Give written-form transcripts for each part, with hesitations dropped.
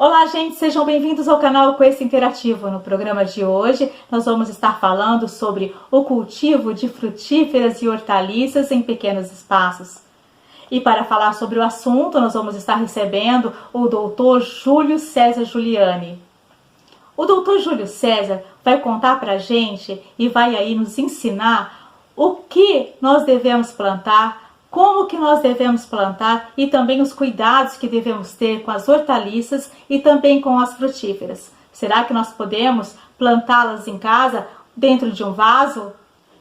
Olá, gente, sejam bem-vindos ao canal Coexo Interativo. No programa de hoje, nós vamos estar falando sobre o cultivo de frutíferas e hortaliças em pequenos espaços. E para falar sobre o assunto, nós vamos estar recebendo o Dr. Júlio César Giuliani. O Dr. Júlio César vai contar para a gente e vai aí nos ensinar o que nós devemos plantar, como que nós devemos plantar e também os cuidados que devemos ter com as hortaliças e também com as frutíferas. Será que nós podemos plantá-las em casa, dentro de um vaso?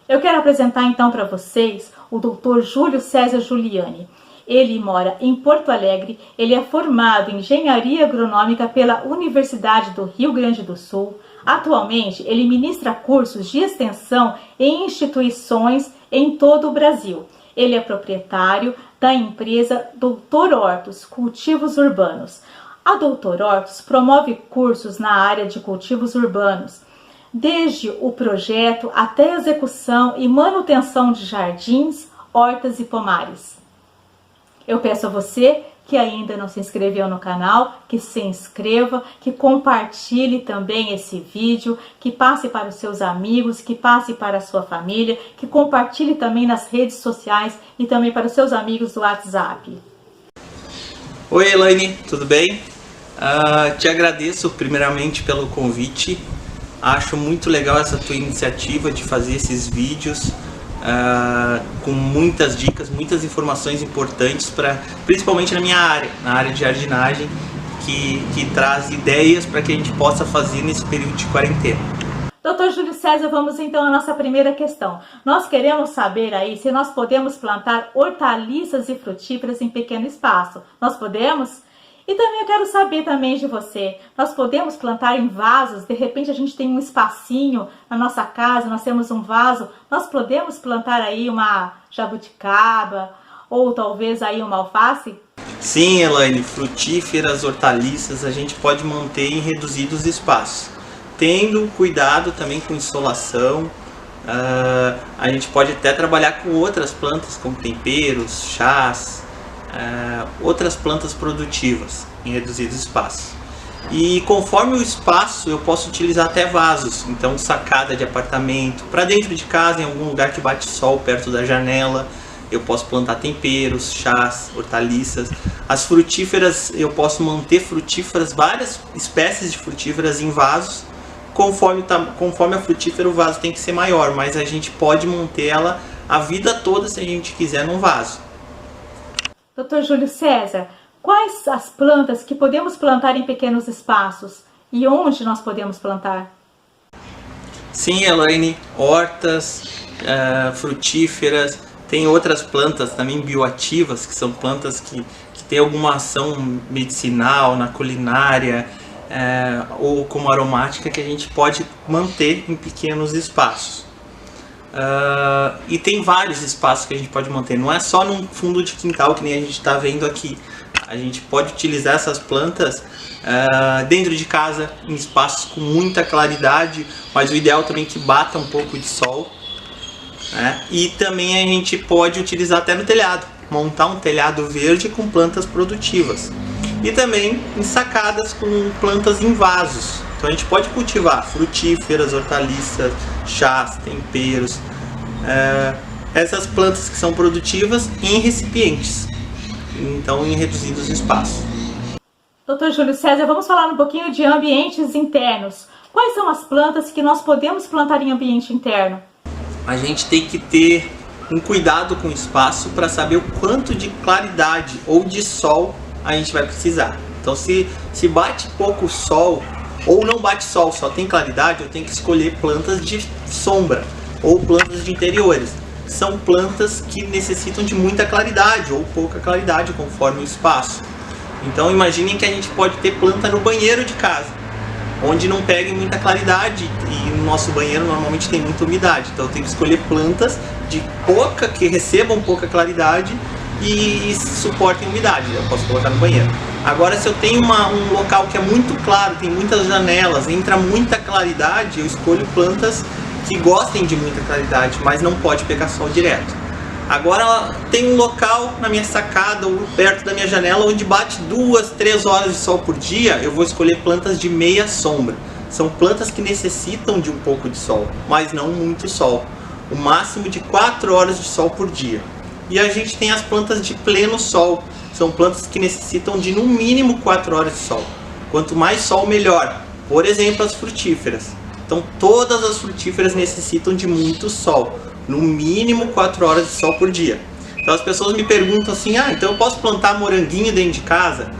Eu quero apresentar então para vocês o Dr. Júlio César Giuliani. Ele mora em Porto Alegre, ele é formado em Engenharia Agronômica pela Universidade do Rio Grande do Sul. Atualmente, ele ministra cursos de extensão em instituições em todo o Brasil. Ele é proprietário da empresa Doutor Hortos Cultivos Urbanos. A Doutor Hortos promove cursos na área de cultivos urbanos, desde o projeto até a execução e manutenção de jardins, hortas e pomares. Eu peço a você que ainda não se inscreveu no canal, que se inscreva, que compartilhe também esse vídeo, que passe para os seus amigos, que passe para a sua família, que compartilhe também nas redes sociais e também para os seus amigos do WhatsApp. Oi, Elaine, tudo bem? Te agradeço primeiramente pelo convite. Acho muito legal essa tua iniciativa de fazer esses vídeos com muitas dicas, muitas informações importantes, principalmente na minha área, na área de jardinagem, que traz ideias para que a gente possa fazer nesse período de quarentena. Dr. Júlio César, vamos então à nossa primeira questão. Nós queremos saber aí se nós podemos plantar hortaliças e frutíferas em pequeno espaço. Nós podemos? E também eu quero saber também de você, nós podemos plantar em vasos? De repente a gente tem um espacinho na nossa casa, nós temos um vaso, nós podemos plantar aí uma jabuticaba ou talvez aí uma alface? Sim, Elaine, frutíferas, hortaliças a gente pode manter em reduzidos espaços, tendo cuidado também com insolação. A gente pode até trabalhar com outras plantas como temperos, chás, outras plantas produtivas em reduzidos espaços. E conforme o espaço eu posso utilizar até vasos, então sacada de apartamento, para dentro de casa, em algum lugar que bate sol perto da janela, eu posso plantar temperos, chás, hortaliças. As frutíferas, eu posso manter frutíferas, várias espécies de frutíferas em vasos. Conforme a frutífera, o vaso tem que ser maior, mas a gente pode manter ela a vida toda se a gente quiser num vaso. Dr. Júlio César, quais as plantas que podemos plantar em pequenos espaços e onde nós podemos plantar? Sim, Elaine, hortas, frutíferas, tem outras plantas também bioativas, que são plantas que têm alguma ação medicinal na culinária ou como aromática, que a gente pode manter em pequenos espaços. E tem vários espaços que a gente pode manter, não é só num fundo de quintal que nem a gente está vendo aqui. A gente pode utilizar essas plantas dentro de casa, em espaços com muita claridade, mas o ideal também é que bata um pouco de sol, né? E também a gente pode utilizar até no telhado, montar um telhado verde com plantas produtivas. E também em sacadas com plantas em vasos. Então a gente pode cultivar frutíferas, hortaliças, chás, temperos, essas plantas que são produtivas em recipientes, então em reduzidos espaços. Dr. Júlio César, vamos falar um pouquinho de ambientes internos. Quais são as plantas que nós podemos plantar em ambiente interno? A gente tem que ter um cuidado com o espaço para saber o quanto de claridade ou de sol a gente vai precisar. Então se bate pouco sol ou não bate sol, só tem claridade, eu tenho que escolher plantas de sombra ou plantas de interiores. São plantas que necessitam de muita claridade ou pouca claridade conforme o espaço. Então imaginem que a gente pode ter planta no banheiro de casa, onde não pegue muita claridade, e no nosso banheiro normalmente tem muita umidade. Então eu tenho que escolher plantas que recebam pouca claridade e suportem umidade. Eu posso colocar no banheiro. Agora, se eu tenho um local que é muito claro, tem muitas janelas, entra muita claridade, eu escolho plantas que gostem de muita claridade, mas não pode pegar sol direto. Agora tem um local na minha sacada ou perto da minha janela onde bate 2, 3 horas de sol por dia, eu vou escolher plantas de meia sombra. São plantas que necessitam de um pouco de sol, mas não muito sol. O máximo de 4 horas de sol por dia. E a gente tem as plantas de pleno sol. São plantas que necessitam de no mínimo 4 horas de sol. Quanto mais sol, melhor. Por exemplo, as frutíferas. Então todas as frutíferas necessitam de muito sol. No mínimo 4 horas de sol por dia. Então as pessoas me perguntam assim, então eu posso plantar moranguinho dentro de casa?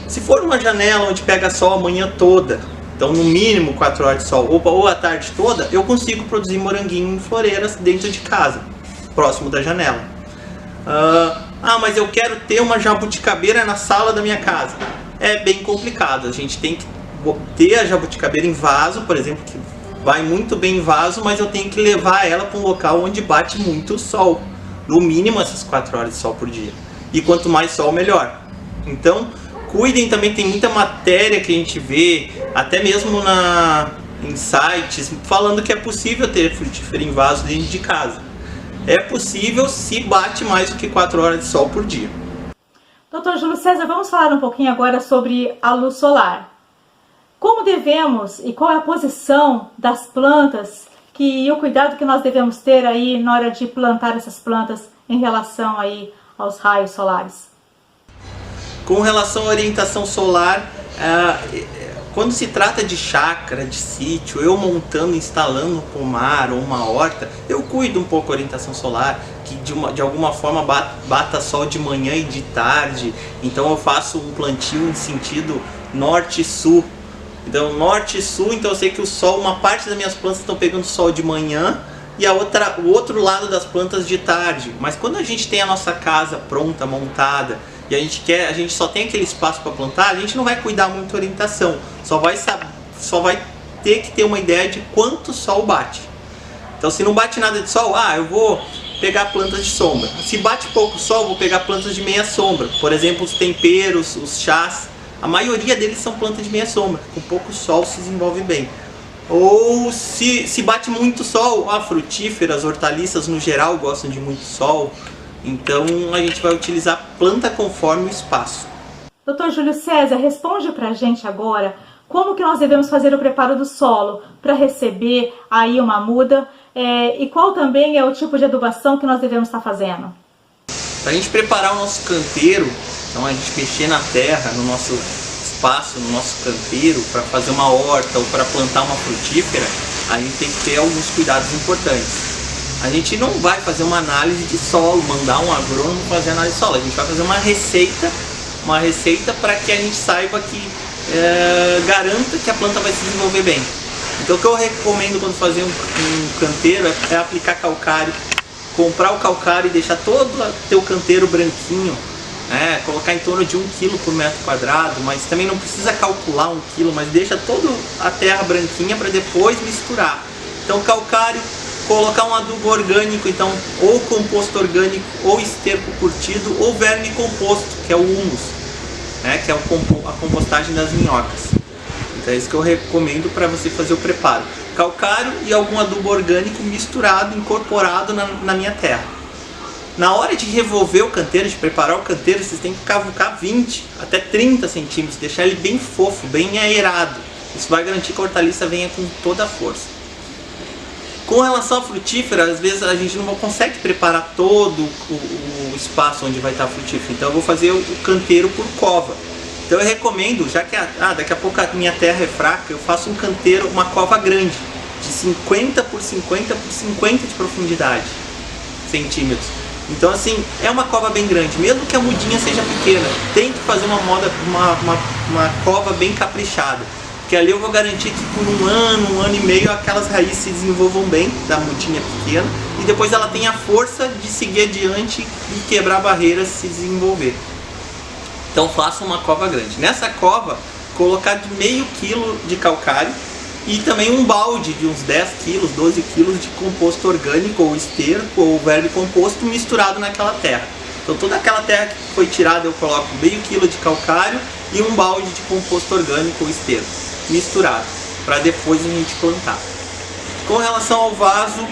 Se for uma janela onde pega sol a manhã toda, então no mínimo 4 horas de sol, ou a tarde toda, eu consigo produzir moranguinho em floreiras dentro de casa, próximo da janela. Mas eu quero ter uma jabuticabeira na sala da minha casa. É bem complicado, a gente tem que ter a jabuticabeira em vaso, por exemplo, que vai muito bem em vaso, mas eu tenho que levar ela para um local onde bate muito sol. No mínimo essas 4 horas de sol por dia. E quanto mais sol, melhor. Então, cuidem também, tem muita matéria que a gente vê, até mesmo em sites, falando que é possível ter frutífera em vaso dentro de casa. É possível se bate mais do que 4 horas de sol por dia. Dr. Júlio César, vamos falar um pouquinho agora sobre a luz solar. Como devemos e qual é a posição das plantas e o cuidado que nós devemos ter aí na hora de plantar essas plantas em relação aí aos raios solares? Com relação à orientação solar, quando se trata de chácara, de sítio, eu montando, instalando um pomar ou uma horta, eu cuido um pouco da orientação solar, que de alguma forma bata sol de manhã e de tarde. Então eu faço um plantio em sentido norte-sul. Então norte e sul, então eu sei que o sol, uma parte das minhas plantas estão pegando sol de manhã e o outro lado das plantas de tarde. Mas quando a gente tem a nossa casa pronta, montada, e a gente só tem aquele espaço para plantar, a gente não vai cuidar muito da orientação, só vai ter que ter uma ideia de quanto sol bate. Então se não bate nada de sol, eu vou pegar plantas de sombra. Se bate pouco sol, vou pegar plantas de meia sombra, por exemplo os temperos, os chás. A maioria deles são plantas de meia sombra, com pouco sol se desenvolve bem. Ou se bate muito sol, frutíferas, hortaliças no geral gostam de muito sol. Então a gente vai utilizar planta conforme o espaço. Dr. Júlio César, responde pra gente agora como que nós devemos fazer o preparo do solo para receber aí uma muda e qual também é o tipo de adubação que nós devemos estar fazendo. Para a gente preparar o nosso canteiro, então a gente mexer na terra, no nosso espaço, no nosso canteiro, para fazer uma horta ou para plantar uma frutífera, a gente tem que ter alguns cuidados importantes. A gente não vai fazer uma análise de solo, mandar um agrônomo fazer análise de solo, a gente vai fazer uma receita para que a gente saiba que garanta que a planta vai se desenvolver bem. Então o que eu recomendo quando fazer um canteiro é aplicar calcário, comprar o calcário e deixar todo o teu canteiro branquinho, colocar em torno de 1 kg por metro quadrado, mas também não precisa calcular 1 kg, mas deixa toda a terra branquinha para depois misturar. Então calcário, colocar um adubo orgânico, então ou composto orgânico, ou esterco curtido, ou verme composto, que é o humus, que é a compostagem das minhocas. Então é isso que eu recomendo para você fazer o preparo. Calcário e algum adubo orgânico misturado, incorporado na minha terra. Na hora de revolver o canteiro, de preparar o canteiro, vocês têm que cavucar 20 até 30 centímetros, deixar ele bem fofo, bem aerado. Isso vai garantir que a hortaliça venha com toda a força. Com relação à frutífera, às vezes a gente não consegue preparar todo o espaço onde vai estar a frutífera. Então eu vou fazer o canteiro por cova. Então eu recomendo, já que daqui a pouco a minha terra é fraca, eu faço um canteiro, uma cova grande, de 50 por 50 por 50 de profundidade, centímetros. Então assim, é uma cova bem grande, mesmo que a mudinha seja pequena, tem que fazer uma cova bem caprichada. Porque ali eu vou garantir que por um ano e meio, aquelas raízes se desenvolvam bem, da mudinha pequena, e depois ela tem a força de seguir adiante e quebrar barreiras e se desenvolver. Então faça uma cova grande. Nessa cova, colocar de meio quilo de calcário e também um balde de uns 10 quilos, 12 quilos de composto orgânico ou esterco ou verme composto misturado naquela terra. Então toda aquela terra que foi tirada eu coloco meio quilo de calcário e um balde de composto orgânico ou esterco misturado, para depois a gente plantar. Com relação ao vaso,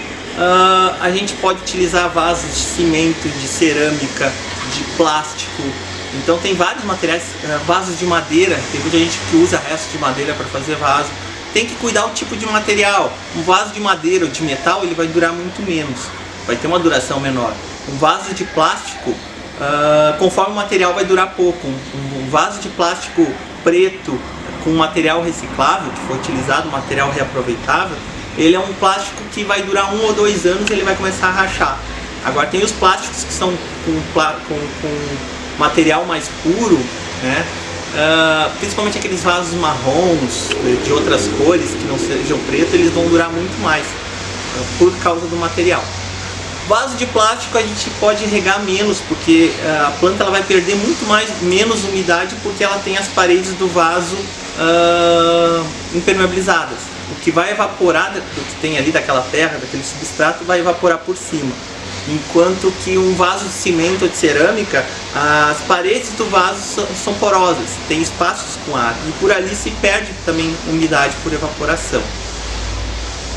a gente pode utilizar vasos de cimento, de cerâmica, de plástico. Então tem vários materiais, vasos de madeira, tem muita gente que usa restos de madeira para fazer vaso. Tem que cuidar o tipo de material. Um vaso de madeira ou de metal, ele vai durar muito menos, vai ter uma duração menor. Um vaso de plástico, conforme o material, vai durar pouco. Um vaso de plástico preto com material reciclável, que foi utilizado, material reaproveitável, ele é um plástico que vai durar 1 ou 2 anos e ele vai começar a rachar. Agora tem os plásticos que são com material mais puro, né? Principalmente aqueles vasos marrons, de outras cores, que não sejam preto, eles vão durar muito mais, por causa do material. Vaso de plástico a gente pode regar menos, porque a planta ela vai perder menos umidade, porque ela tem as paredes do vaso impermeabilizadas. O que vai evaporar do que tem ali daquela terra, daquele substrato, vai evaporar por cima. Enquanto que um vaso de cimento ou de cerâmica, as paredes do vaso são porosas, tem espaços com ar, e por ali se perde também umidade por evaporação.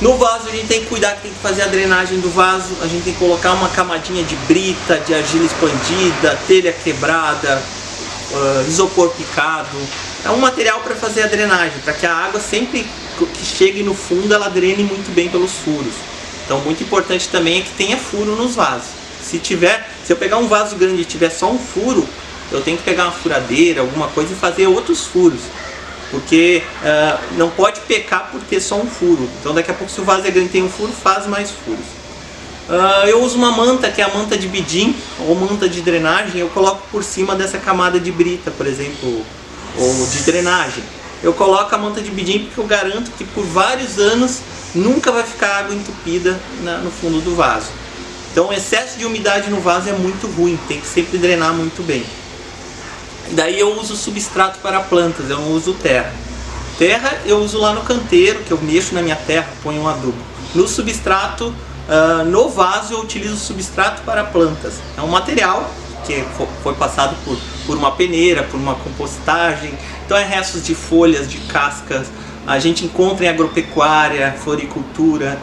No vaso a gente tem que cuidar, que tem que fazer a drenagem do vaso, a gente tem que colocar uma camadinha de brita, de argila expandida, telha quebrada, isopor picado. É um material para fazer a drenagem, para que a água sempre que chegue no fundo ela drene muito bem pelos furos. Então muito importante também é que tenha furo nos vasos. Se eu pegar um vaso grande e tiver só um furo, eu tenho que pegar uma furadeira, alguma coisa e fazer outros furos. Porque não pode pecar por ter só um furo. Então daqui a pouco, se o vaso é grande e tem um furo, faz mais furos. Eu uso uma manta, que é a manta de bidim, ou manta de drenagem. Eu coloco por cima dessa camada de brita, por exemplo, ou de drenagem. Eu coloco a manta de bidim porque eu garanto que por vários anos nunca vai ficar água entupida no fundo do vaso. Então o excesso de umidade no vaso é muito ruim, tem que sempre drenar muito bem. E daí eu uso substrato para plantas, eu não uso terra. Terra eu uso lá no canteiro, que eu mexo na minha terra, ponho um adubo. No substrato, no vaso eu utilizo substrato para plantas. É um material que foi passado por uma peneira, por uma compostagem. Então é restos de folhas, de cascas, a gente encontra em agropecuária, floricultura.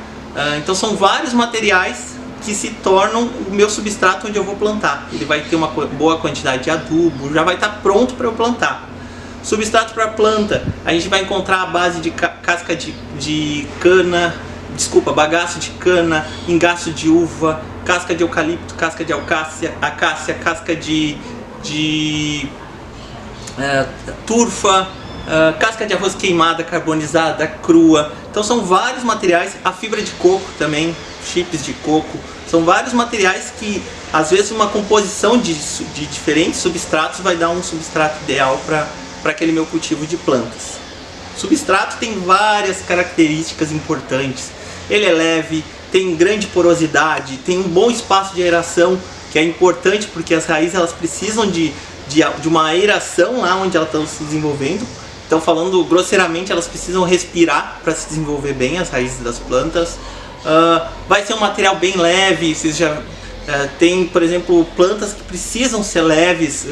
Então são vários materiais que se tornam o meu substrato onde eu vou plantar. Ele vai ter uma boa quantidade de adubo, já vai estar pronto para eu plantar. Substrato para planta, a gente vai encontrar a base de casca de cana, bagaço de cana, engaço de uva, casca de eucalipto, casca de acácia, casca de turfa, casca de arroz queimada, carbonizada, crua. Então são vários materiais, a fibra de coco também, chips de coco. São vários materiais que, às vezes, uma composição de diferentes substratos vai dar um substrato ideal para aquele meu cultivo de plantas. Substrato tem várias características importantes. Ele é leve, tem grande porosidade, tem um bom espaço de aeração, que é importante porque as raízes elas precisam de uma aeração lá onde elas estão se desenvolvendo. Então, falando grosseiramente, elas precisam respirar para se desenvolver bem, as raízes das plantas. Vai ser um material bem leve. Vocês já tem, por exemplo, plantas que precisam ser leves,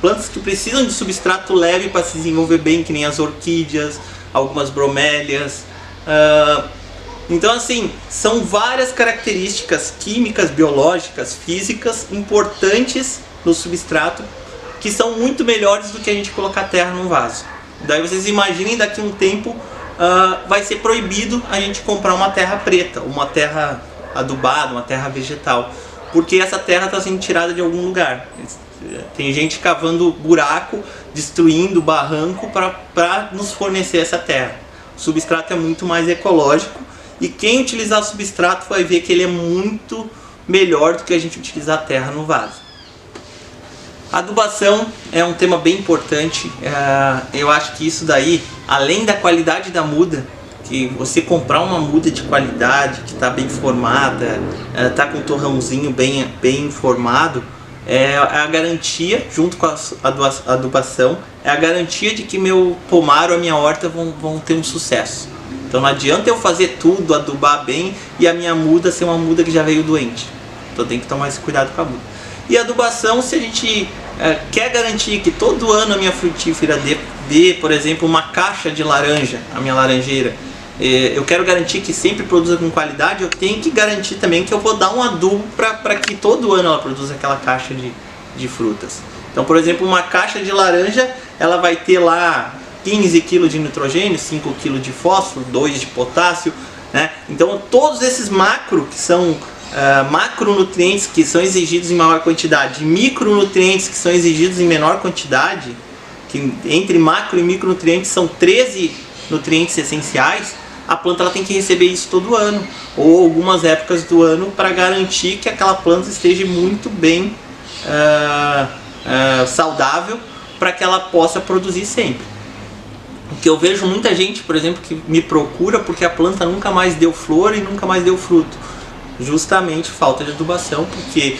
plantas que precisam de substrato leve para se desenvolver bem, que nem as orquídeas, algumas bromélias. Então, assim, são várias características químicas, biológicas, físicas importantes no substrato, que são muito melhores do que a gente colocar terra num vaso. Daí vocês imaginem, daqui a um tempo vai ser proibido a gente comprar uma terra preta, uma terra adubada, uma terra vegetal, porque essa terra está sendo tirada de algum lugar. Tem gente cavando buraco, destruindo barranco para nos fornecer essa terra. O substrato é muito mais ecológico e quem utilizar o substrato vai ver que ele é muito melhor do que a gente utilizar a terra no vaso. A adubação é um tema bem importante. Eu acho que isso daí, além da qualidade da muda, que você comprar uma muda de qualidade, que está bem formada, está com o torrãozinho bem formado, é a garantia, junto com a adubação, é a garantia de que meu pomar ou a minha horta vão ter um sucesso. Então não adianta eu fazer tudo, adubar bem e a minha muda ser uma muda que já veio doente. Então tem que tomar esse cuidado com a muda. E a adubação, se a gente quer garantir que todo ano a minha frutífera dê, por exemplo, uma caixa de laranja, a minha laranjeira, eu quero garantir que sempre produza com qualidade, eu tenho que garantir também que eu vou dar um adubo para que todo ano ela produza aquela caixa de frutas. Então, por exemplo, uma caixa de laranja, ela vai ter lá 15 kg de nitrogênio, 5 kg de fósforo, 2 de potássio, né? Então, todos esses macro, que são macronutrientes que são exigidos em maior quantidade, e micronutrientes que são exigidos em menor quantidade, que entre macro e micronutrientes são 13 nutrientes essenciais, a planta ela tem que receber isso todo ano, ou algumas épocas do ano, para garantir que aquela planta esteja muito bem saudável, para que ela possa produzir sempre. Porque eu vejo muita gente, por exemplo, que me procura porque a planta nunca mais deu flor e nunca mais deu fruto. Justamente falta de adubação, porque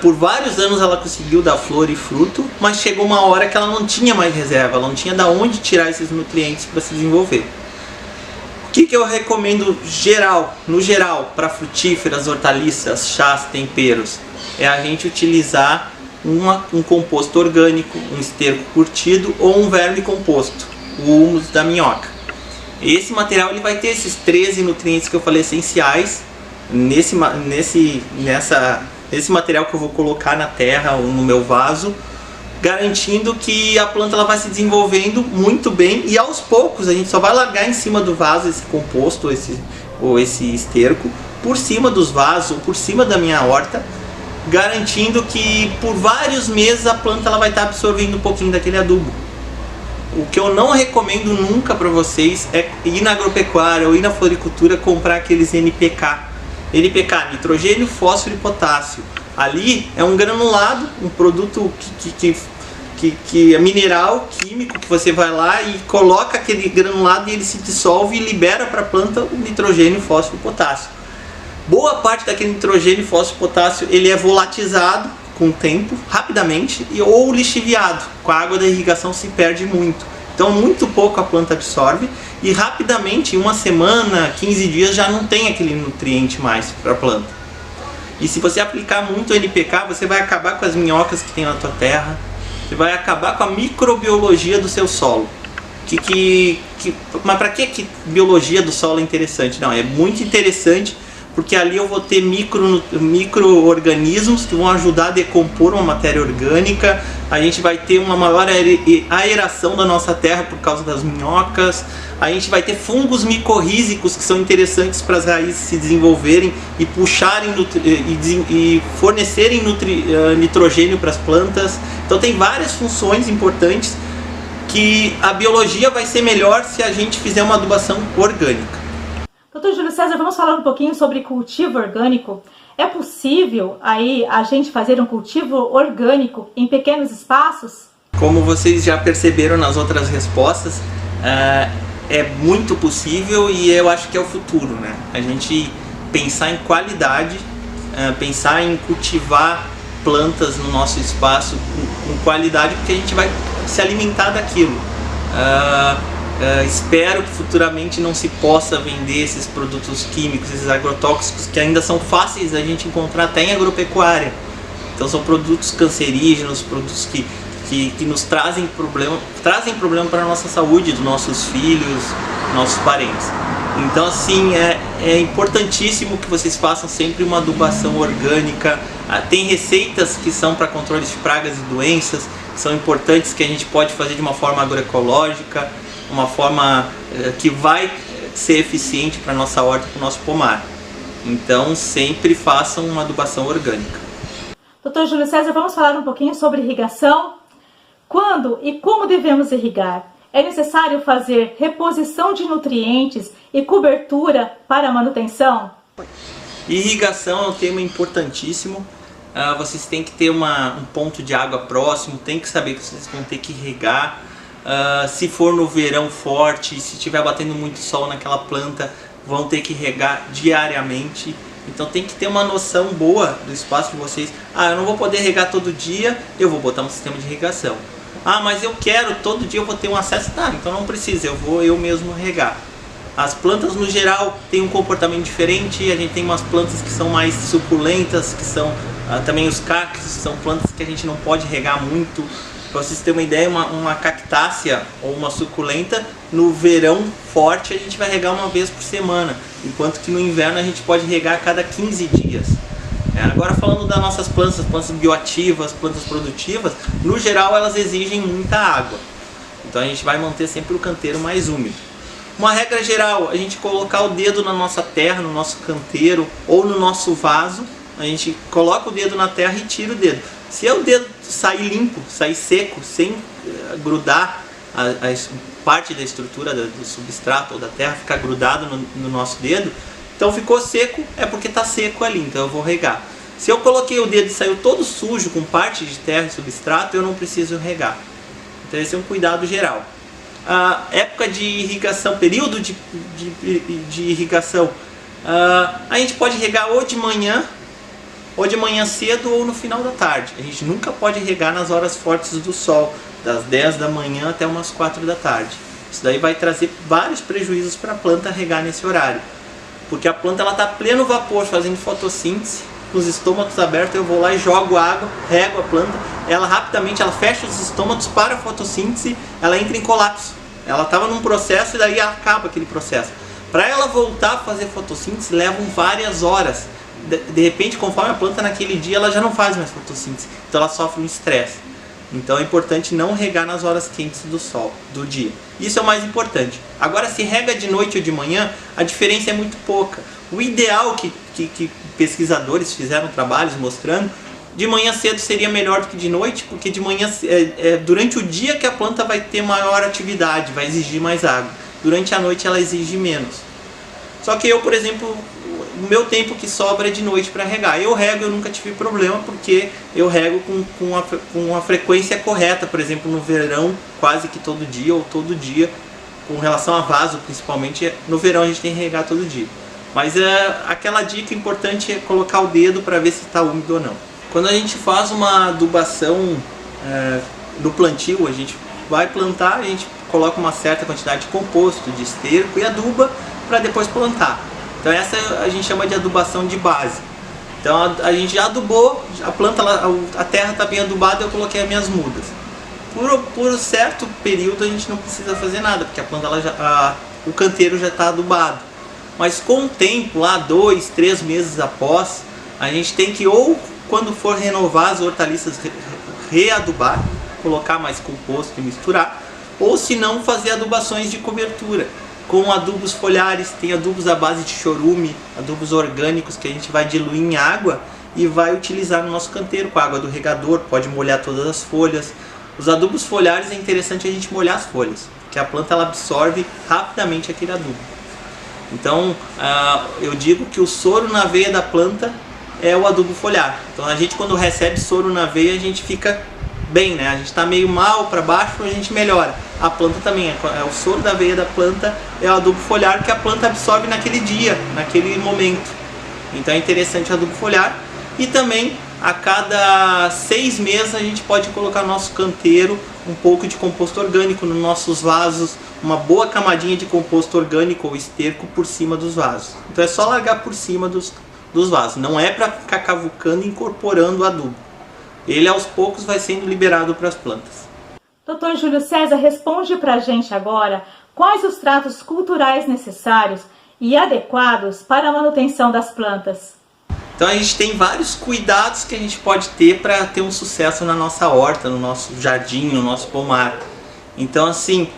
por vários anos ela conseguiu dar flor e fruto, mas chegou uma hora que ela não tinha mais reserva, ela não tinha de onde tirar esses nutrientes para se desenvolver. O que eu recomendo no geral, para frutíferas, hortaliças, chás, temperos? É a gente utilizar um composto orgânico, um esterco curtido ou um verme composto, o humus da minhoca. Esse material ele vai ter esses 13 nutrientes que eu falei essenciais, nesse material que eu vou colocar na terra ou no meu vaso, garantindo que a planta ela vai se desenvolvendo muito bem, e aos poucos a gente só vai largar em cima do vaso esse composto ou esse esterco, por cima dos vasos ou por cima da minha horta, garantindo que por vários meses a planta ela vai estar absorvendo um pouquinho daquele adubo. O que eu não recomendo nunca para vocês é ir na agropecuária ou ir na floricultura comprar aqueles NPK, nitrogênio, fósforo e potássio. Ali é um granulado, um produto que é mineral, químico, que você vai lá e coloca aquele granulado e ele se dissolve e libera para a planta o nitrogênio, fósforo e potássio. Boa parte daquele nitrogênio, fósforo e potássio ele é volatilizado com o tempo, rapidamente, ou lixiviado. Com a água da irrigação se perde muito. Então muito pouco a planta absorve e rapidamente, em uma semana, 15 dias, já não tem aquele nutriente mais para a planta. E se você aplicar muito NPK, você vai acabar com as minhocas que tem na tua terra, você vai acabar com a microbiologia do seu solo. Mas para que biologia do solo é interessante? Não, é muito interessante porque ali eu vou ter micro-organismos que vão ajudar a decompor uma matéria orgânica, a gente vai ter uma maior aeração da nossa terra por causa das minhocas, a gente vai ter fungos micorrízicos que são interessantes para as raízes se desenvolverem e puxarem e fornecerem nitrogênio para as plantas. Então tem várias funções importantes que a biologia vai ser melhor se a gente fizer uma adubação orgânica. Doutor Júlio César, vamos falar um pouquinho sobre cultivo orgânico. É possível aí a gente fazer um cultivo orgânico em pequenos espaços? Como vocês já perceberam nas outras respostas, é muito possível e eu acho que é o futuro, né? A gente pensar em qualidade, pensar em cultivar plantas no nosso espaço com qualidade, porque a gente vai se alimentar daquilo. Espero que futuramente não se possa vender esses produtos químicos, esses agrotóxicos que ainda são fáceis da gente encontrar até em agropecuária. Então são produtos cancerígenos, produtos que nos trazem problema para a nossa saúde, dos nossos filhos, nossos parentes. Então assim, é importantíssimo que vocês façam sempre uma adubação orgânica. Tem receitas que são para controle de pragas e doenças, que são importantes, que a gente pode fazer de uma forma agroecológica, uma forma que vai ser eficiente para a nossa horta, para o nosso pomar. Então sempre façam uma adubação orgânica. Doutor Júlio César, vamos falar um pouquinho sobre irrigação? Quando e como devemos irrigar? É necessário fazer reposição de nutrientes e cobertura para a manutenção? Irrigação é um tema importantíssimo. Vocês têm que ter um ponto de água próximo, tem que saber que vocês vão ter que irrigar. Se for no verão forte, se estiver batendo muito sol naquela planta, vão ter que regar diariamente. Então tem que ter uma noção boa do espaço de vocês. Eu não vou poder regar todo dia, eu vou botar um sistema de irrigação. Mas eu quero, todo dia eu vou ter um acesso. Então não precisa, eu vou eu mesmo regar. As plantas no geral têm um comportamento diferente, a gente tem umas plantas que são mais suculentas, que são também os cactos, são plantas que a gente não pode regar muito. Para vocês terem uma ideia, uma cactácea ou uma suculenta, no verão forte a gente vai regar uma vez por semana, enquanto que no inverno a gente pode regar a cada 15 dias. Agora falando das nossas plantas bioativas, plantas produtivas, no geral elas exigem muita água. Então a gente vai manter sempre o canteiro mais úmido. Uma regra geral, a gente colocar o dedo na nossa terra, no nosso canteiro ou no nosso vaso, a gente coloca o dedo na terra e tira o dedo. Se o dedo sair limpo, sair seco, sem grudar a parte da estrutura do substrato ou da terra, ficar grudado no nosso dedo, então ficou seco, é porque está seco ali, então eu vou regar. Se eu coloquei o dedo e saiu todo sujo com parte de terra e substrato, eu não preciso regar. Então esse é um cuidado geral. A época de irrigação, período de irrigação, a gente pode regar ou de manhã cedo ou no final da tarde. A gente nunca pode regar nas horas fortes do sol, das 10 da manhã até umas 4 da tarde. Isso daí vai trazer vários prejuízos para a planta regar nesse horário. Porque a planta está a pleno vapor fazendo fotossíntese, com os estômatos abertos, eu vou lá e jogo água, rego a planta, ela rapidamente fecha os estômatos para a fotossíntese, ela entra em colapso. Ela estava num processo e daí acaba aquele processo. Para ela voltar a fazer fotossíntese levam várias horas. De repente, conforme a planta naquele dia, ela já não faz mais fotossíntese, então ela sofre um estresse. Então é importante não regar nas horas quentes do sol, do dia. Isso é o mais importante. Agora, se rega de noite ou de manhã, a diferença é muito pouca. O ideal que pesquisadores fizeram trabalhos mostrando, de manhã cedo seria melhor do que de noite, porque de manhã durante o dia que a planta vai ter maior atividade, vai exigir mais água. Durante a noite ela exige menos. Só que eu, por exemplo, o meu tempo que sobra é de noite para regar. Eu rego, eu nunca tive problema, porque eu rego com a frequência correta. Por exemplo, no verão, quase que todo dia ou todo dia, com relação a vaso principalmente, no verão a gente tem que regar todo dia. Mas aquela dica importante é colocar o dedo para ver se está úmido ou não. Quando a gente faz uma adubação no plantio, a gente vai plantar, a gente coloca uma certa quantidade de composto, de esterco e aduba para depois plantar. Então essa a gente chama de adubação de base. Então a gente já adubou, a planta, a terra está bem adubada, eu coloquei as minhas mudas. Por certo período a gente não precisa fazer nada, porque a planta o canteiro já está adubado. Mas com o tempo, lá 2, 3 meses após, a gente tem que, ou quando for renovar as hortaliças, readubar, colocar mais composto e misturar, ou se não, fazer adubações de cobertura, com adubos foliares. Tem adubos à base de chorume, adubos orgânicos que a gente vai diluir em água e vai utilizar no nosso canteiro com a água do regador, pode molhar todas as folhas. Os adubos foliares é interessante a gente molhar as folhas, porque a planta ela absorve rapidamente aquele adubo. Então, eu digo que o soro na veia da planta é o adubo foliar. Então, a gente quando recebe soro na veia, a gente fica bem, né? A gente está meio mal para baixo, a gente melhora. A planta também, o soro da veia da planta é o adubo foliar que a planta absorve naquele dia, naquele momento. Então, é interessante o adubo foliar. E também, a cada 6 meses, a gente pode colocar no nosso canteiro um pouco de composto orgânico nos nossos vasos, uma boa camadinha de composto orgânico ou esterco por cima dos vasos. Então é só largar por cima dos vasos, não é para ficar cavucando e incorporando o adubo. Ele aos poucos vai sendo liberado para as plantas. Dr. Júlio César, responde para a gente agora quais os tratos culturais necessários e adequados para a manutenção das plantas. Então a gente tem vários cuidados que a gente pode ter para ter um sucesso na nossa horta, no nosso jardim, no nosso pomar. Então assim,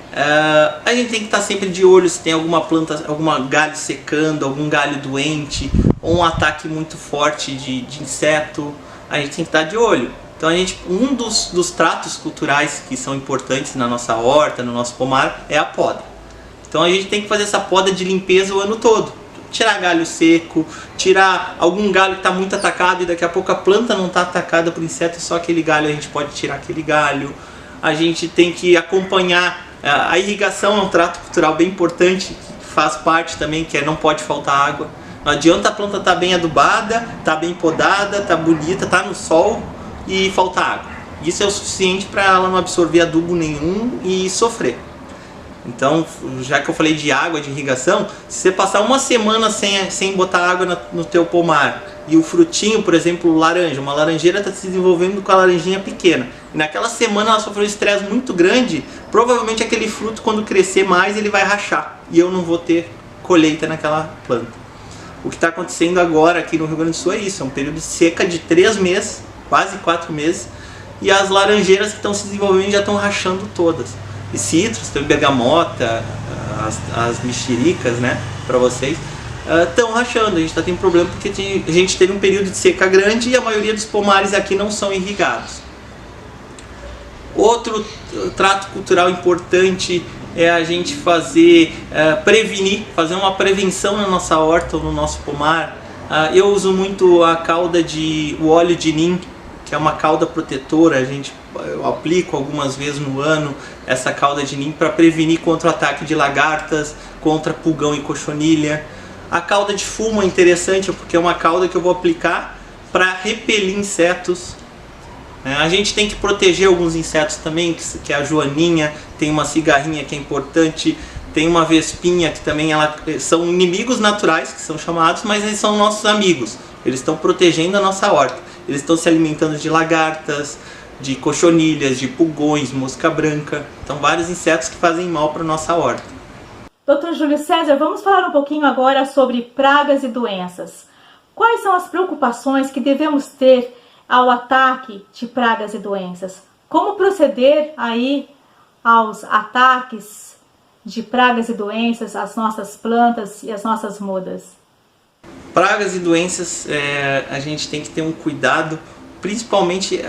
a gente tem que estar sempre de olho se tem alguma planta, algum galho secando, algum galho doente, ou um ataque muito forte de inseto, a gente tem que estar de olho. Então um dos tratos culturais que são importantes na nossa horta, no nosso pomar, é a poda. Então a gente tem que fazer essa poda de limpeza o ano todo. Tirar galho seco, tirar algum galho que está muito atacado e daqui a pouco a planta não está atacada por inseto, só aquele galho a gente pode tirar aquele galho. A gente tem que acompanhar, a irrigação é um trato cultural bem importante, que faz parte também, que não pode faltar água. Não adianta a planta estar bem adubada, estar bem podada, estar bonita, estar no sol e faltar água. Isso é o suficiente para ela não absorver adubo nenhum e sofrer. Então, já que eu falei de água, de irrigação, se você passar uma semana sem botar água no teu pomar e o frutinho, por exemplo, laranja, uma laranjeira está se desenvolvendo com a laranjinha pequena, e naquela semana ela sofreu um estresse muito grande, provavelmente aquele fruto, quando crescer mais, ele vai rachar, e eu não vou ter colheita naquela planta. O que está acontecendo agora aqui no Rio Grande do Sul é isso, é um período de seca de 3 meses, quase 4 meses, e as laranjeiras que estão se desenvolvendo já estão rachando todas. E citros, tem bergamota, as mexericas, né, para vocês, estão rachando. A gente está tendo problema porque a gente teve um período de seca grande e a maioria dos pomares aqui não são irrigados. Outro trato cultural importante é a gente prevenir, fazer uma prevenção na nossa horta ou no nosso pomar. Eu uso muito o óleo de nim, que é uma cauda protetora. Eu aplico algumas vezes no ano essa cauda de nim para prevenir contra o ataque de lagartas, contra pulgão e cochonilha. A cauda de fumo é interessante porque é uma cauda que eu vou aplicar para repelir insetos. A gente tem que proteger alguns insetos também, que é a joaninha, tem uma cigarrinha que é importante, tem uma vespinha que também são inimigos naturais, que são chamados, mas eles são nossos amigos. Eles estão protegendo a nossa horta. Eles estão se alimentando de lagartas, de cochonilhas, de pulgões, mosca branca. Então vários insetos que fazem mal para a nossa horta. Dr. Júlio César, vamos falar um pouquinho agora sobre pragas e doenças. Quais são as preocupações que devemos ter ao ataque de pragas e doenças? Como proceder aí aos ataques de pragas e doenças às nossas plantas e às nossas mudas? Pragas e doenças, a gente tem que ter um cuidado, principalmente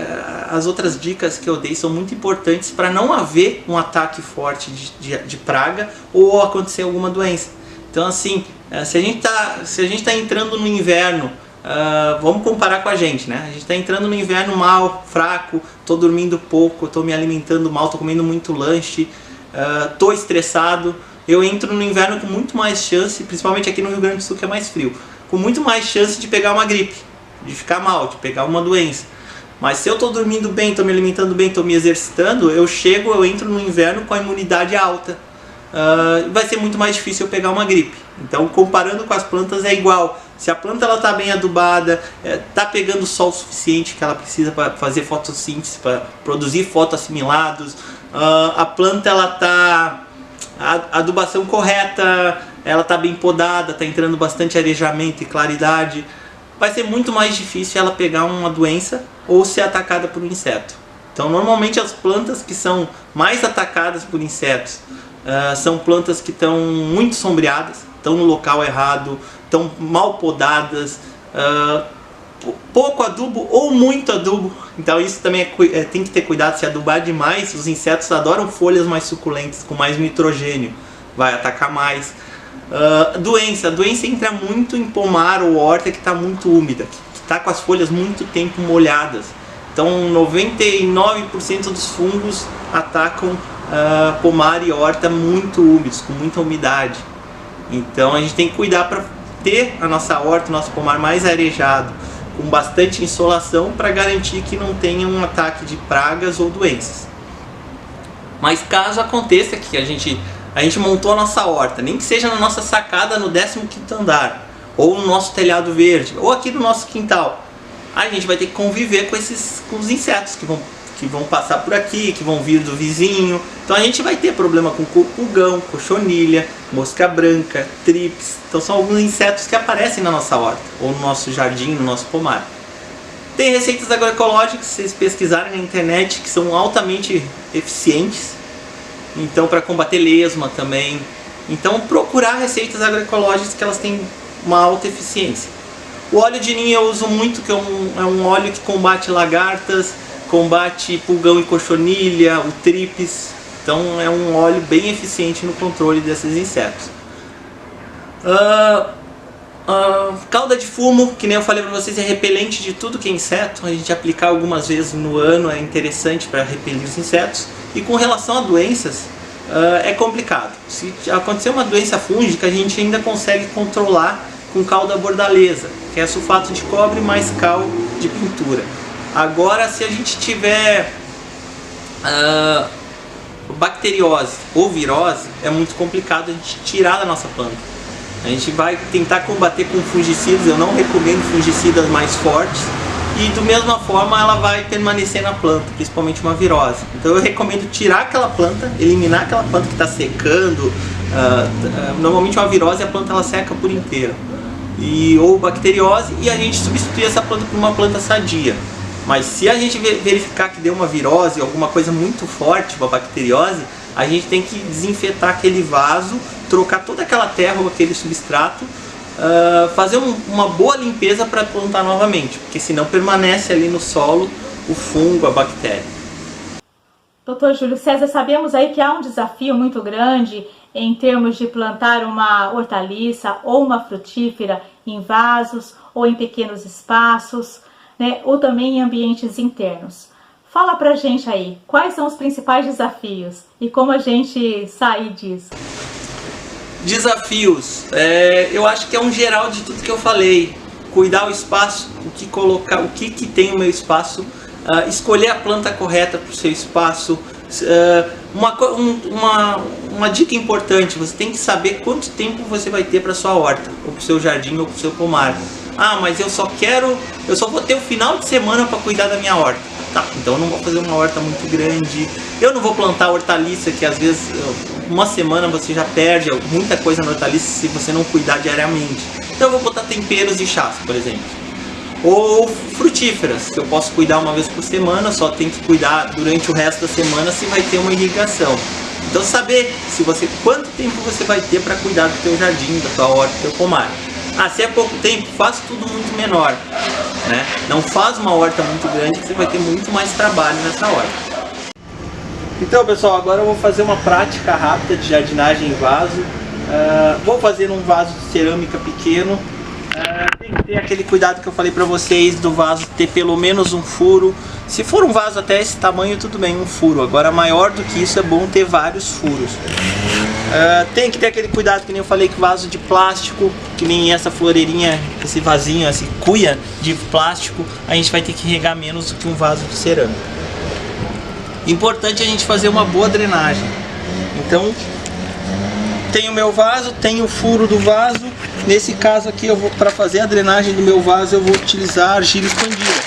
as outras dicas que eu dei são muito importantes para não haver um ataque forte de praga ou acontecer alguma doença. Então assim, se a gente está entrando no inverno, vamos comparar com a gente, né? A gente está entrando no inverno mal, fraco, estou dormindo pouco, estou me alimentando mal, estou comendo muito lanche, estou estressado. Eu entro no inverno com muito mais chance, principalmente aqui no Rio Grande do Sul que é mais frio, com muito mais chance de pegar uma gripe, de ficar mal, de pegar uma doença. Mas se eu estou dormindo bem, estou me alimentando bem, estou me exercitando, eu entro no inverno com a imunidade alta. Vai ser muito mais difícil eu pegar uma gripe. Então, comparando com as plantas é igual. Se a planta está bem adubada, está pegando sol suficiente que ela precisa para fazer fotossíntese, para produzir fotoassimilados, a planta está a adubação correta, ela está bem podada, está entrando bastante arejamento e claridade, vai ser muito mais difícil ela pegar uma doença ou ser atacada por um inseto. Então, normalmente as plantas que são mais atacadas por insetos são plantas que estão muito sombreadas, estão no local errado, estão mal podadas, pouco adubo ou muito adubo. Então isso também tem que ter cuidado. Se adubar demais, os insetos adoram folhas mais suculentas, com mais nitrogênio, vai atacar mais. A doença entra muito em pomar ou horta que está muito úmida, que está com as folhas muito tempo molhadas. Então 99% dos fungos atacam pomar e horta muito úmidos, com muita umidade. Então a gente tem que cuidar para ter a nossa horta, o nosso pomar mais arejado, com bastante insolação, para garantir que não tenha um ataque de pragas ou doenças. Mas caso aconteça que a gente montou a nossa horta, nem que seja na nossa sacada no 15º andar, ou no nosso telhado verde, ou aqui no nosso quintal, a gente vai ter que conviver com os insetos que vão passar por aqui, que vão vir do vizinho. Então a gente vai ter problema com pulgão, cochonilha, mosca branca, trips. Então são alguns insetos que aparecem na nossa horta, ou no nosso jardim, no nosso pomar. Tem receitas agroecológicas, se vocês pesquisarem na internet, que são altamente eficientes. Então, para combater lesma também. Então, procurar receitas agroecológicas que elas têm uma alta eficiência. O óleo de nim eu uso muito, que é um óleo que combate lagartas, combate pulgão e cochonilha, o trips. Então, é um óleo bem eficiente no controle desses insetos. Cauda de fumo, que nem eu falei para vocês, é repelente de tudo que é inseto. A gente aplicar algumas vezes no ano é interessante para repelir os insetos. E com relação a doenças, é complicado. Se acontecer uma doença fúngica, a gente ainda consegue controlar com calda bordaleza, que é sulfato de cobre mais cal de pintura. Agora, se a gente tiver bacteriose ou virose, é muito complicado a gente tirar da nossa planta. A gente vai tentar combater com fungicidas, eu não recomendo fungicidas mais fortes. E da mesma forma ela vai permanecer na planta, principalmente uma virose. Então eu recomendo tirar aquela planta, eliminar aquela planta que está secando. Normalmente uma virose a planta ela seca por inteiro. Ou bacteriose, e a gente substituir essa planta por uma planta sadia. Mas se a gente verificar que deu uma virose, alguma coisa muito forte, uma bacteriose, a gente tem que desinfetar aquele vaso, trocar toda aquela terra ou aquele substrato, fazer uma boa limpeza para plantar novamente, porque senão permanece ali no solo o fungo, a bactéria. Doutor Júlio César, sabemos aí que há um desafio muito grande em termos de plantar uma hortaliça ou uma frutífera em vasos ou em pequenos espaços, né, ou também em ambientes internos. Fala pra gente aí, quais são os principais desafios e como a gente sair disso? Desafios, eu acho que é um geral de tudo que eu falei. Cuidar o espaço, o que colocar, o que tem no meu espaço, escolher a planta correta para o seu espaço. Uma dica importante, você tem que saber quanto tempo você vai ter para sua horta, ou para o seu jardim, ou para o seu pomar. Ah, mas eu só vou ter o final de semana para cuidar da minha horta. Tá, então eu não vou fazer uma horta muito grande. Eu não vou plantar hortaliça, que às vezes uma semana você já perde muita coisa na hortaliça se você não cuidar diariamente. Então eu vou botar temperos e chás, por exemplo. Ou frutíferas, que eu posso cuidar uma vez por semana, só tem que cuidar durante o resto da semana se vai ter uma irrigação. Então saber quanto tempo você vai ter para cuidar do teu jardim, da tua horta, do teu pomar. Se é pouco tempo, faz tudo muito menor, né? Não faz uma horta muito grande, que você vai ter muito mais trabalho nessa horta. Então pessoal, agora eu vou fazer uma prática rápida de jardinagem em vaso. Vou fazer num vaso de cerâmica pequeno. Tem que ter aquele cuidado que eu falei pra vocês do vaso ter pelo menos um furo. Se for um vaso até esse tamanho, tudo bem, um furo. Agora maior do que isso é bom ter vários furos. Tem que ter aquele cuidado que nem eu falei, que vaso de plástico, que nem essa floreirinha, esse vasinho, essa cuia de plástico, a gente vai ter que regar menos do que um vaso de cerâmica. Importante a gente fazer uma boa drenagem. Então, tem o meu vaso, tem o furo do vaso. Nesse caso aqui, para fazer a drenagem do meu vaso, eu vou utilizar argila expandida.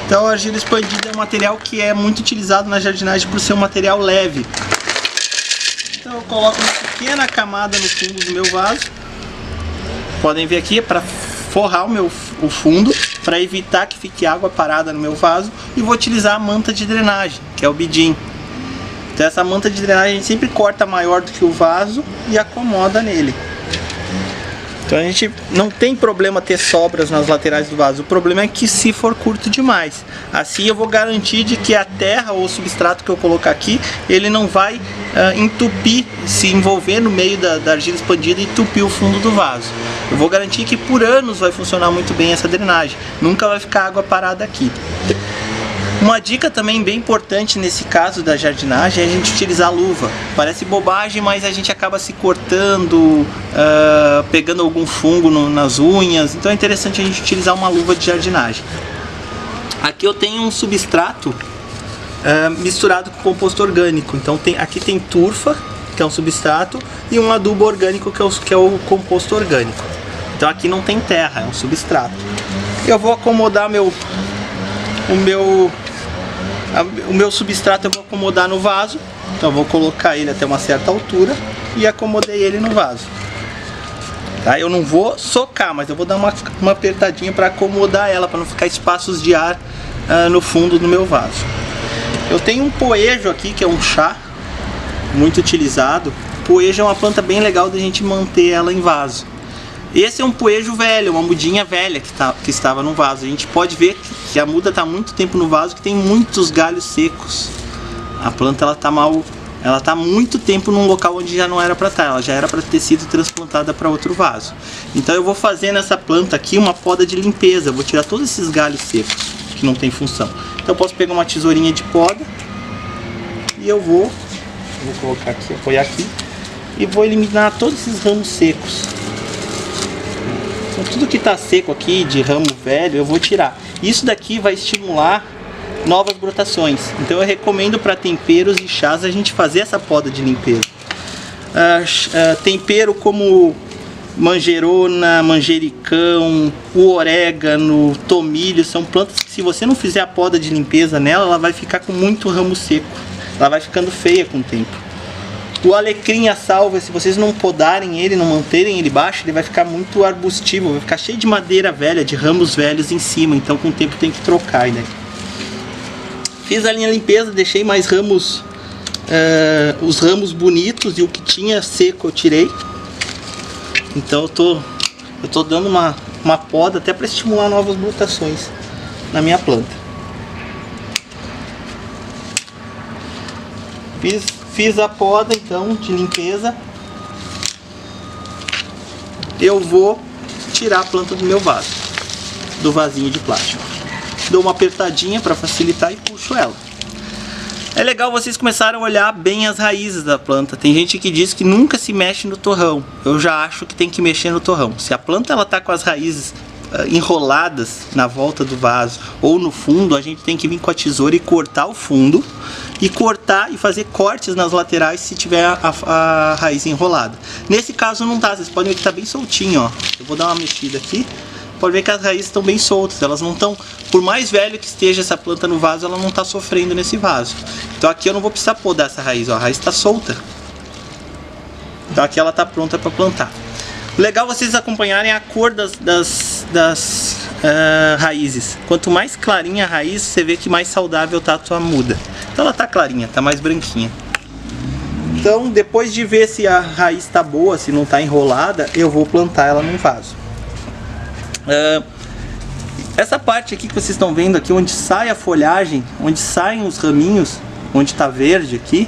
Então, a argila expandida é um material que é muito utilizado na jardinagem por ser um material leve. Então eu coloco uma pequena camada no fundo do meu vaso. Podem ver aqui, é para forrar o fundo, para evitar que fique água parada no meu vaso. E vou utilizar a manta de drenagem, que é o bidim. Então essa manta de drenagem a gente sempre corta maior do que o vaso e acomoda nele. Então a gente não tem problema ter sobras nas laterais do vaso. O problema é que se for curto demais. Assim eu vou garantir de que a terra ou o substrato que eu colocar aqui, ele não vai entupir, se envolver no meio da argila expandida e entupir o fundo do vaso. Eu vou garantir que por anos vai funcionar muito bem essa drenagem. Nunca vai ficar água parada aqui. Uma dica também bem importante nesse caso da jardinagem é a gente utilizar luva. Parece bobagem, mas a gente acaba se cortando, pegando algum fungo nas unhas. Então é interessante a gente utilizar uma luva de jardinagem. Aqui eu tenho um substrato misturado com composto orgânico. Então aqui tem turfa, que é um substrato, e um adubo orgânico, que é o composto orgânico. Então aqui não tem terra, é um substrato. Eu vou acomodar o meu substrato, eu vou acomodar no vaso. Então eu vou colocar ele até uma certa altura e acomodei ele no vaso. Tá? Eu não vou socar, mas eu vou dar uma apertadinha para acomodar ela, para não ficar espaços de ar no fundo do meu vaso. Eu tenho um poejo aqui, que é um chá muito utilizado. Poejo é uma planta bem legal da gente manter ela em vaso. Esse é um poejo velho, uma mudinha velha que estava no vaso. A gente pode ver que a muda está há muito tempo no vaso, que tem muitos galhos secos. A planta ela está há muito tempo num local onde já não era para estar, ela já era para ter sido transplantada para outro vaso. Então eu vou fazer nessa planta aqui uma poda de limpeza, eu vou tirar todos esses galhos secos que não tem função. Então eu posso pegar uma tesourinha de poda e eu vou colocar aqui, apoiar aqui, e vou eliminar todos esses ramos secos. Então, tudo que está seco aqui, de ramo velho, eu vou tirar. Isso daqui vai estimular novas brotações. Então eu recomendo para temperos e chás a gente fazer essa poda de limpeza. Tempero como manjerona, manjericão, o orégano, tomilho, são plantas que se você não fizer a poda de limpeza nela, ela vai ficar com muito ramo seco, ela vai ficando feia com o tempo. O alecrim, a salvia, se vocês não podarem ele, não manterem ele baixo, ele vai ficar muito arbustivo, vai ficar cheio de madeira velha, de ramos velhos em cima, então com o tempo tem que trocar, né? Fiz a linha limpeza, deixei mais ramos, os ramos bonitos, e o que tinha seco eu tirei. Então eu tô dando uma poda até para estimular novas brotações na minha planta. Fiz a poda então de limpeza. Eu vou tirar a planta do meu vaso, do vasinho de plástico. Dou uma apertadinha para facilitar e puxo ela. É legal vocês começarem a olhar bem as raízes da planta. Tem gente que diz que nunca se mexe no torrão. Eu já acho que tem que mexer no torrão. Se a planta ela tá com as raízes enroladas na volta do vaso ou no fundo, a gente tem que vir com a tesoura e cortar o fundo, e cortar e fazer cortes nas laterais se tiver a raiz enrolada. Nesse caso não tá, vocês podem ver que tá bem soltinho, ó. Eu vou dar uma mexida aqui. Pode ver que as raízes estão bem soltas, elas não estão, por mais velho que esteja essa planta no vaso, ela não está sofrendo nesse vaso. Então aqui eu não vou precisar podar essa raiz, ó, a raiz está solta. Então aqui ela está pronta para plantar. Legal vocês acompanharem a cor das raízes. Quanto mais clarinha a raiz, você vê que mais saudável está a tua muda. Então ela está clarinha, está mais branquinha. Então depois de ver se a raiz está boa, se não está enrolada, eu vou plantar ela num vaso. Essa parte aqui que vocês estão vendo aqui, onde sai a folhagem, onde saem os raminhos, onde está verde aqui,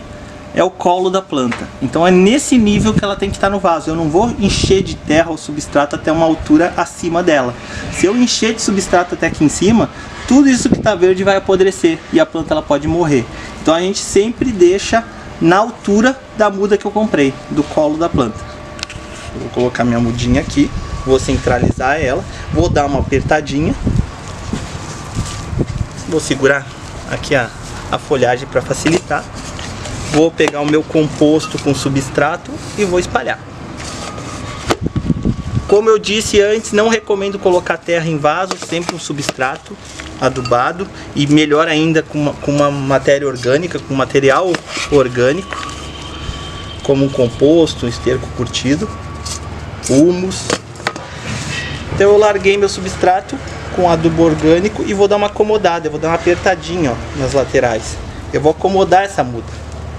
é o colo da planta. Então é nesse nível que ela tem que estar no vaso. Eu não vou encher de terra ou substrato até uma altura acima dela. Se eu encher de substrato até aqui em cima, tudo isso que está verde vai apodrecer e a planta ela pode morrer. Então a gente sempre deixa na altura da muda que eu comprei, do colo da planta. Eu vou colocar minha mudinha aqui. Vou centralizar ela, vou dar uma apertadinha, vou segurar aqui a folhagem para facilitar, vou pegar o meu composto com substrato e vou espalhar. Como eu disse antes, não recomendo colocar terra em vaso, sempre um substrato adubado, e melhor ainda com uma matéria orgânica, com material orgânico, como um composto, um esterco curtido, humus. Então eu larguei meu substrato com adubo orgânico e vou dar uma acomodada, eu vou dar uma apertadinha, ó, nas laterais. Eu vou acomodar essa muda,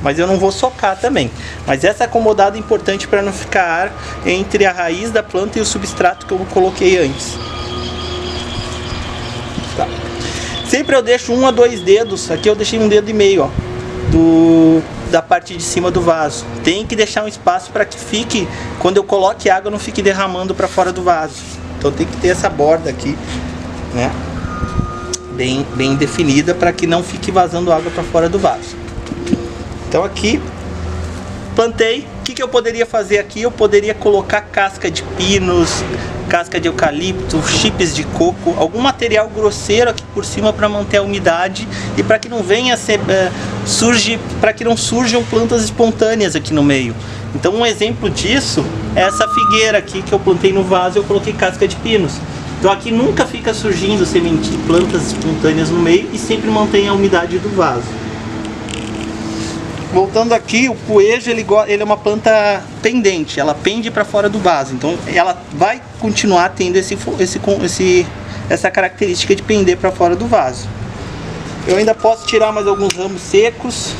mas eu não vou socar também. Mas essa acomodada é importante para não ficar ar entre a raiz da planta e o substrato que eu coloquei antes. Tá. Sempre eu deixo 1 a 2 dedos, aqui eu deixei 1,5 dedo, ó, da parte de cima do vaso. Tem que deixar um espaço para que fique, quando eu coloque água, não fique derramando para fora do vaso. Então tem que ter essa borda aqui, né, bem definida, para que não fique vazando água para fora do vaso. Então aqui plantei. O que eu poderia fazer aqui? Eu poderia colocar casca de pinos, casca de eucalipto, chips de coco, algum material grosseiro aqui por cima para manter a umidade e para que não venha para que não surjam plantas espontâneas aqui no meio. Então um exemplo disso é essa figueira aqui que eu plantei no vaso, eu coloquei casca de pinos. Então aqui nunca fica surgindo plantas espontâneas no meio e sempre mantém a umidade do vaso. Voltando aqui, o poejo ele é uma planta pendente, ela pende para fora do vaso, então ela vai continuar tendo essa característica de pender para fora do vaso. Eu ainda posso tirar mais alguns ramos secos,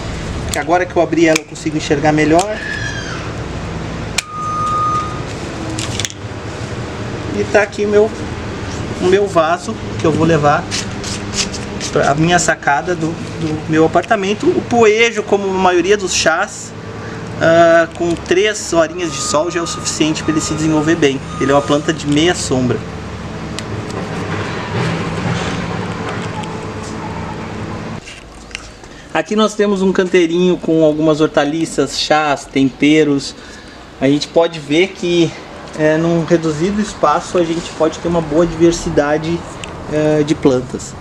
que agora que eu abri ela eu consigo enxergar melhor. E tá aqui o meu vaso que eu vou levar para a minha sacada do meu apartamento. O poejo, como a maioria dos chás, com 3 horinhas de sol já é o suficiente para ele se desenvolver bem. Ele é uma planta de meia sombra. Aqui nós temos um canteirinho com algumas hortaliças, chás, temperos. A gente pode ver que num reduzido espaço a gente pode ter uma boa diversidade de plantas.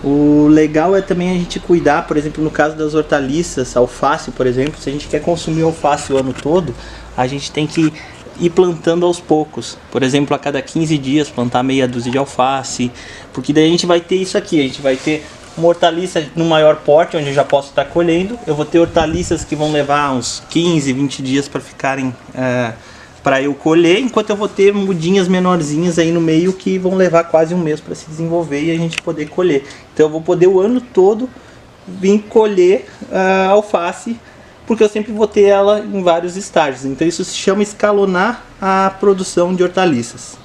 O legal é também a gente cuidar, por exemplo, no caso das hortaliças, alface, por exemplo, se a gente quer consumir alface o ano todo, a gente tem que ir plantando aos poucos. Por exemplo, a cada 15 dias plantar meia dúzia de alface, porque daí a gente vai ter isso aqui, a gente vai ter uma hortaliça no maior porte, onde eu já posso estar colhendo. Eu vou ter hortaliças que vão levar uns 15, 20 dias para ficarem para eu colher, enquanto eu vou ter mudinhas menorzinhas aí no meio que vão levar quase um mês para se desenvolver e a gente poder colher. Então eu vou poder o ano todo vir colher alface, porque eu sempre vou ter ela em vários estágios. Então isso se chama escalonar a produção de hortaliças.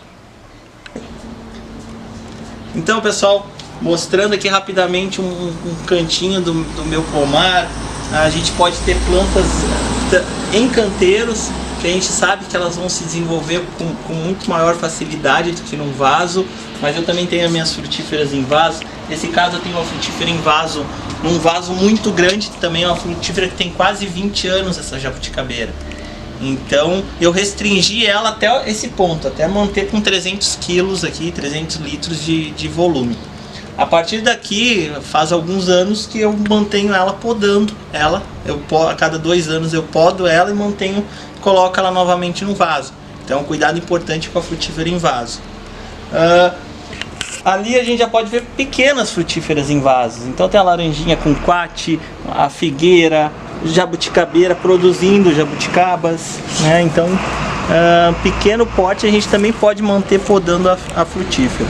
Então, pessoal, mostrando aqui rapidamente um cantinho do meu pomar. A gente pode ter plantas em canteiros, que a gente sabe que elas vão se desenvolver com muito maior facilidade do que num vaso, mas eu também tenho as minhas frutíferas em vaso. Nesse caso eu tenho uma frutífera em vaso, num vaso muito grande, também é uma frutífera que tem quase 20 anos, essa jabuticabeira. Então eu restringi ela até esse ponto, até manter com 300 quilos aqui, 300 litros de volume. A partir daqui, faz alguns anos que eu mantenho ela podando ela. A cada 2 anos eu podo ela e mantenho, coloco ela novamente no vaso. Então, um cuidado importante com a frutífera em vaso. Ali a gente já pode ver pequenas frutíferas em vasos. Então tem a laranjinha com quate, a figueira, jabuticabeira produzindo jabuticabas, né? Então, pequeno porte a gente também pode manter podando a frutífera.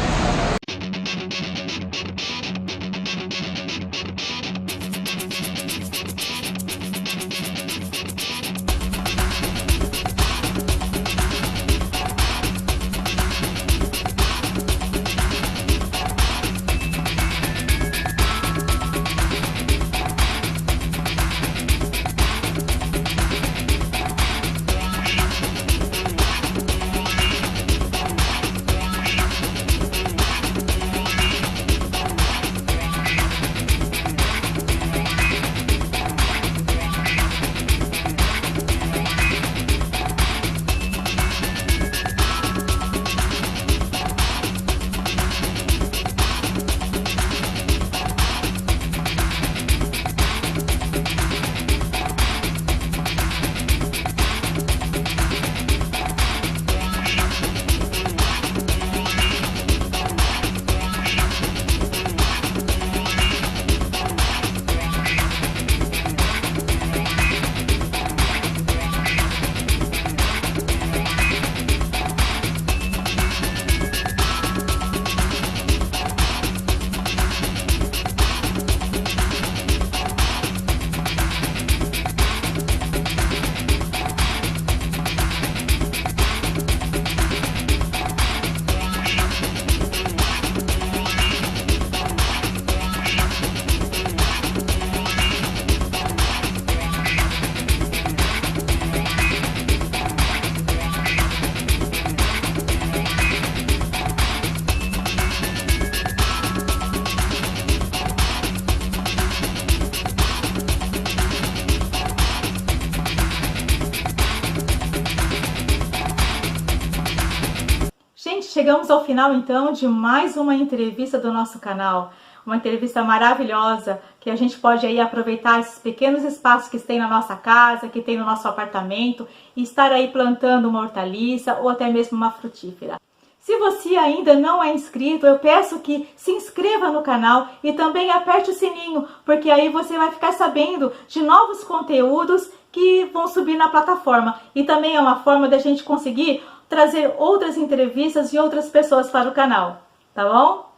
Chegamos ao final então de mais uma entrevista do nosso canal, uma entrevista maravilhosa que a gente pode aí aproveitar esses pequenos espaços que tem na nossa casa, que tem no nosso apartamento e estar aí plantando uma hortaliça ou até mesmo uma frutífera. Se você ainda não é inscrito, eu peço que se inscreva no canal e também aperte o sininho, porque aí você vai ficar sabendo de novos conteúdos que vão subir na plataforma. E também é uma forma da gente conseguir trazer outras entrevistas e outras pessoas para o canal, tá bom?